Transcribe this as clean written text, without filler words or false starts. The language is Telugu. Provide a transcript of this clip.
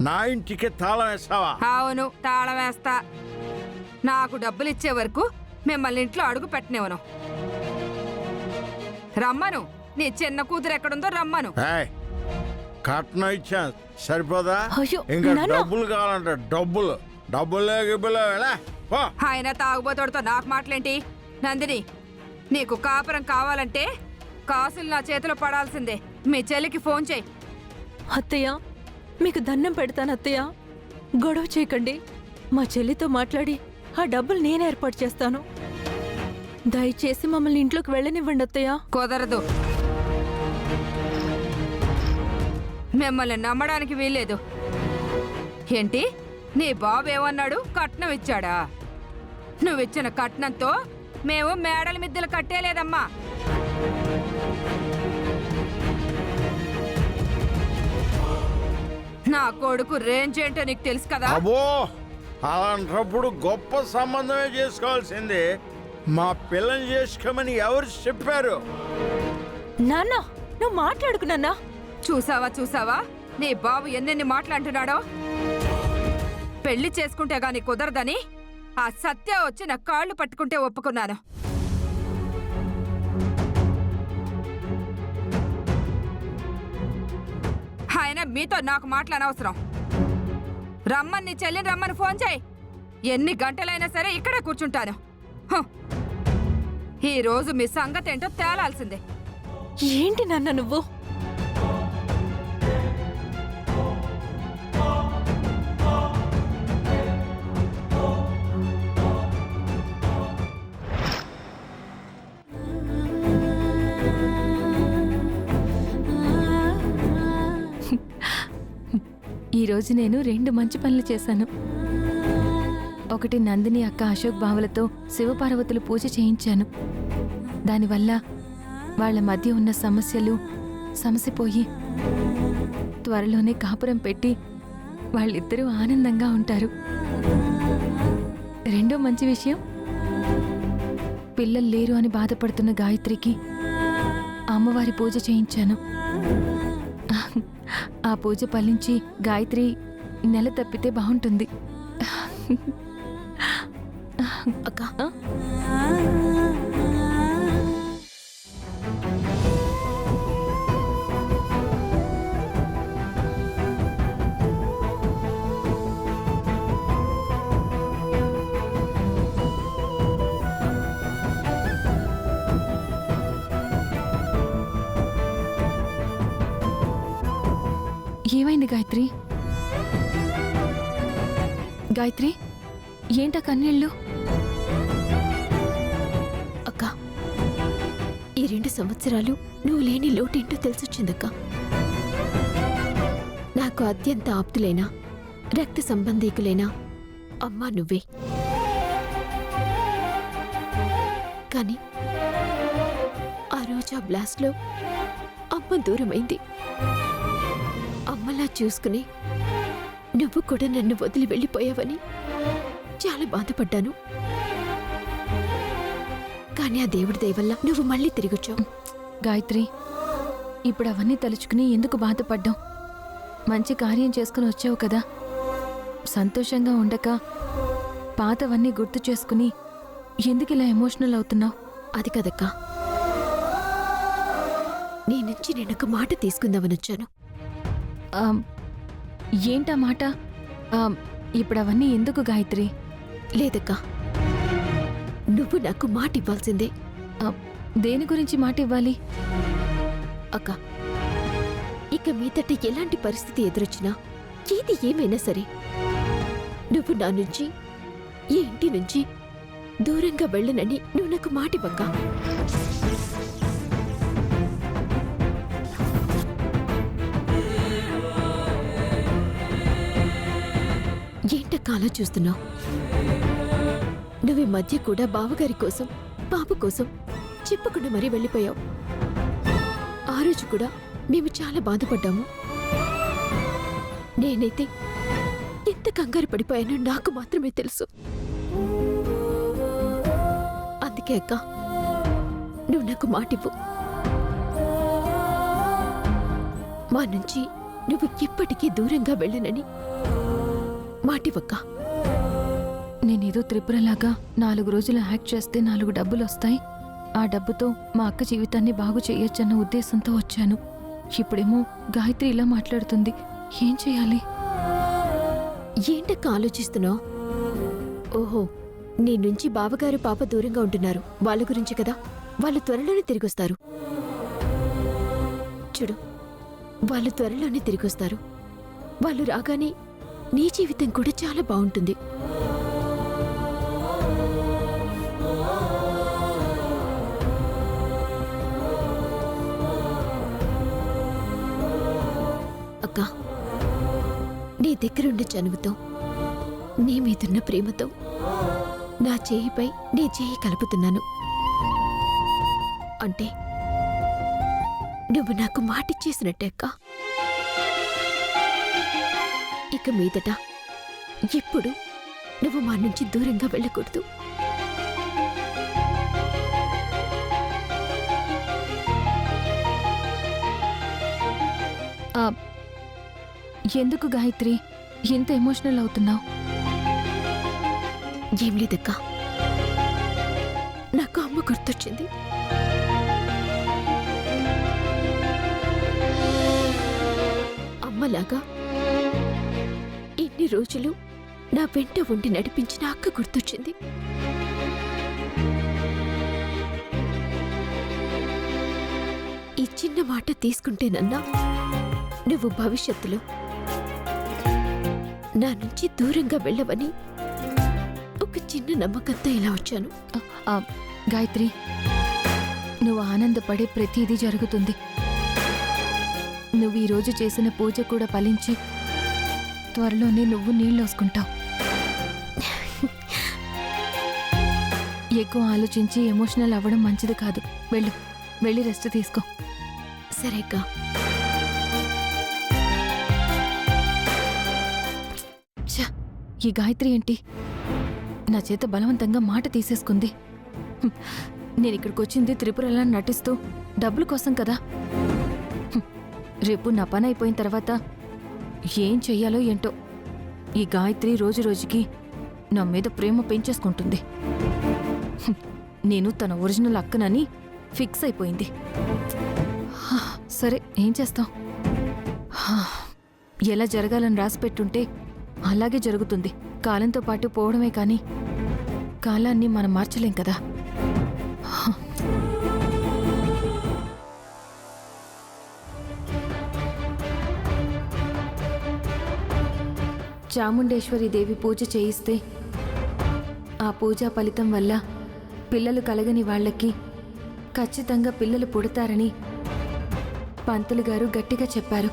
నా ఇంటికి తాళం వేస్తావా? అవును, తాళం వేస్తా. నాకు డబ్బులు ఇచ్చే వరకు మిమ్మల్ని ఇంట్లో అడుగు పెట్టనివ్వను. రమ్మను, నీ చిన్న కూతురు ఎక్కడుందో రమ్మను. ఏయ్, కట్నం ఇచ్చా సరిపోదా? అయ్యో, ఇంకా నాన్న. డబ్బులు కావాలంట. డబ్బులు గిబ్బులు ఎలా? పో. ఆయన తాగుబోతోడితో నాకు మాటలేంటి? నందిని, నీకు కాపురం కావాలంటే కాసులు నా చేతిలో పడాల్సిందే. మీ చెల్లికి ఫోన్ చేయి. అత్తయ్య, మీకు దండం పెడతాను అత్తయ్య, గొడవ చేయకండి. మా చెల్లితో మాట్లాడి ఆ డబ్బులు నేను ఏర్పాటు చేస్తాను. దయచేసి మమ్మల్ని ఇంట్లోకి వెళ్ళనివ్వండి అత్తయ్య. కుదరదు. మిమ్మల్ని నమ్మడానికి వీల్లేదు. ఏంటి, నీ బాబు ఏమన్నాడు? కట్నం ఇచ్చాడా? నువ్విచ్చిన కట్నంతో మేము మేడల మిద్దెలు కట్టేలేదమ్మా. నా కొడుకు రేంజ్ ఏంటో నీకు తెలుసు కదా. అబ్బో, అలాంటప్పుడు గొప్ప సంబంధమే చేసుకోవాల్సింది. మా పిల్లని చేసుకోమని ఎవరు చెప్పారు? నాన్న, నువ్వు మాట్లాడుకు నాన్న. చూసావా నీ బాబు ఎన్నెన్ని మాట్లాడుతున్నాడో. పెళ్లి చేసుకుంటే గాని కుదరదని ఆ సత్య వచ్చి నా కాళ్ళు పట్టుకుంటే ఒప్పుకున్నాను. ఆయన మీతో నాకు మాట్లాడనవసరం. రమ్మని నీ చెల్లిని రమ్మని ఫోన్ చేయి. ఎన్ని గంటలైనా సరే ఇక్కడే కూర్చుంటాను. ఈ రోజు మీ సంగతి ఏంటో తేలాల్సిందే. ఏంటి నాన్న నువ్వు? ఈరోజు నేను 2 మంచి పనులు చేశాను. ఒకటి, నందిని అక్క అశోక్ బావలతో శివపార్వతులు పూజ చేయించాను. దానివల్ల వాళ్ళ మధ్య ఉన్న సమస్యలు సమసిపోయి త్వరలోనే కాపురం పెట్టి వాళ్ళిద్దరూ ఆనందంగా ఉంటారు. రెండో మంచి విషయం, పిల్లలు లేరు అని బాధపడుతున్న గాయత్రికి అమ్మవారి పూజ చేయించాను. ఆ పూజ ఫలించి గాయత్రి నెల తప్పితే బాగుంటుంది. అక్క, ఏమైంది గాయత్రి? గాయత్రి, ఏంటా కన్నీళ్ళు? అక్క, ఈ 2 సంవత్సరాలు నువ్వు లేని లోటేంటో తెలిసొచ్చిందక్క. నాకు అత్యంత ఆప్తులైనా రక్త సంబంధీకులైనా అమ్మా నువ్వే. కానీ ఆ రోజు ఆ బ్లాస్ట్లో అమ్మ దూరమైంది. అమ్మలా చూసుకుని నువ్వు కూడా నన్ను వదిలి వెళ్ళిపోయావని చాలా బాధపడ్డాను. కానీ ఆ దేవుడి దయ వల్ల నువ్వు మళ్ళీ తిరిగొచ్చావు. గాయత్రి, ఇప్పుడు అవన్నీ తలుచుకుని ఎందుకు బాధపడ్డాం? మంచి కార్యం చేసుకుని వచ్చావు కదా. సంతోషంగా ఉండక పాతవన్నీ గుర్తు చేసుకుని ఎందుకు ఇలా ఎమోషనల్ అవుతున్నావు? అది కదక్కా, నీ నుంచి నేనొక మాట తీసుకుందామని వచ్చాను. ఏంటా మాట? ఇప్పుడు అవన్నీ ఎందుకు గాయత్రి? లేదక్కా, నువ్వు నాకు మాట ఇవ్వాల్సిందే. దేని గురించి మాట ఇవ్వాలి? అక్క, ఇక మీదట ఎలాంటి పరిస్థితి ఎదురొచ్చినా, ఏది ఏమైనా సరే, నువ్వు నా నుంచి, ఈ ఇంటి నుంచి దూరంగా వెళ్ళనని నువ్వు నాకు మాట ఇవ్వక్కా. ఏంటక్క అలా చూస్తున్నావు? నువ్వు ఈ మధ్య కూడా బావగారి కోసం, బాబు కోసం చెప్పకుండా మరీ వెళ్ళిపోయావు. ఆ రోజు కూడా మేము చాలా బాధపడ్డాము. నేనైతే ఎంత కంగారు పడిపోయానో నాకు మాత్రమే తెలుసు. అందుకే అక్క, నువ్వు నాకు మాటివ్వు. మా నుంచి నువ్వు ఎప్పటికీ దూరంగా వెళ్ళనని మాటివక్క. నేనేదో త్రిపురలాగా 4 రోజులు యాక్ట్ చేస్తే 4 డబ్బులు వస్తాయి, ఆ డబ్బుతో మా అక్క జీవితాన్ని బాగు చేయొచ్చన్న ఉద్దేశంతో వచ్చాను. ఇప్పుడేమో గాయత్రి ఇలా మాట్లాడుతుంది. ఏం చేయాలి? ఏంటక్క ఆలోచిస్తున్నావు? ఓహో, నీ నుంచి బావగారు పాప దూరంగా ఉంటున్నారు, వాళ్ళ గురించి కదా. వాళ్ళు త్వరలోనే తిరిగొస్తారు. చూడు, వాళ్ళు త్వరలోనే తిరిగొస్తారు. వాళ్ళు రాగానే నీ జీవితం కూడా చాలా బాగుంటుంది. అక్క, నీ దగ్గరుండే చనువుతో, నీ మీదున్న ప్రేమతో నా చేయిపై నీ చేయి కలుపుతున్నాను. అంటే నువ్వు నాకు మాటిచ్చేసినట్టే అక్క. ఇక మీదట ఇప్పుడు నువ్వు మా నుంచి దూరంగా వెళ్ళకూడదు. ఎందుకు గాయత్రి ఎంత ఎమోషనల్ అవుతున్నావు? ఏం లేదక్క, నాకు అమ్మ గుర్తొచ్చింది. అమ్మలాగా ఇన్ని రోజులు నా వెంట ఉండి నడిపించిన అక్క గుర్తొచ్చింది. ఈ చిన్న మాట తీసుకుంటేనన్నా నువ్వు భవిష్యత్తులో నా నుంచి దూరంగా వెళ్ళవని ఒక చిన్న నమ్మకంతో ఇలా వచ్చాను. గాయత్రి, నువ్వు ఆనందపడే ప్రతిదీ జరుగుతుంది. నువ్వు ఈరోజు చేసిన పూజ కూడా ఫలించి త్వరలోనే నువ్వు నీళ్ళోసుకుంటావు. ఎక్కువ ఆలోచించి ఎమోషనల్ అవ్వడం మంచిది కాదు. వెళ్ళి రెస్ట్ తీసుకో. సరే అక్క. ఈ గాయత్రి ఏంటి నా చేత బలవంతంగా మాట తీసేసుకుంది? నేను ఇక్కడికి వచ్చింది త్రిపురలా నటిస్తూ డబ్బుల కోసం కదా. రేపు నా పని అయిపోయిన తర్వాత ఏం చెయ్యాలో ఏంటో. ఈ గాయత్రి రోజు రోజుకి నా మీద ప్రేమ పెంచేసుకుంటుంది. నేను తన ఒరిజినల్ అక్కనని ఫిక్స్ అయిపోయింది. సరే, ఏం చేస్తాం? ఎలా జరగాలని రాసిపెట్టుంటే అలాగే జరుగుతుంది. కాలంతో పాటు పోవడమే కానీ కాలాన్ని మనం మార్చలేం కదా. చాముండేశ్వరి దేవి పూజ చేయిస్తే ఆ పూజా ఫలితం వల్ల పిల్లలు కలగని వాళ్ళకి ఖచ్చితంగా పిల్లలు పుడతారని పంతులు గారు గట్టిగా చెప్పారు.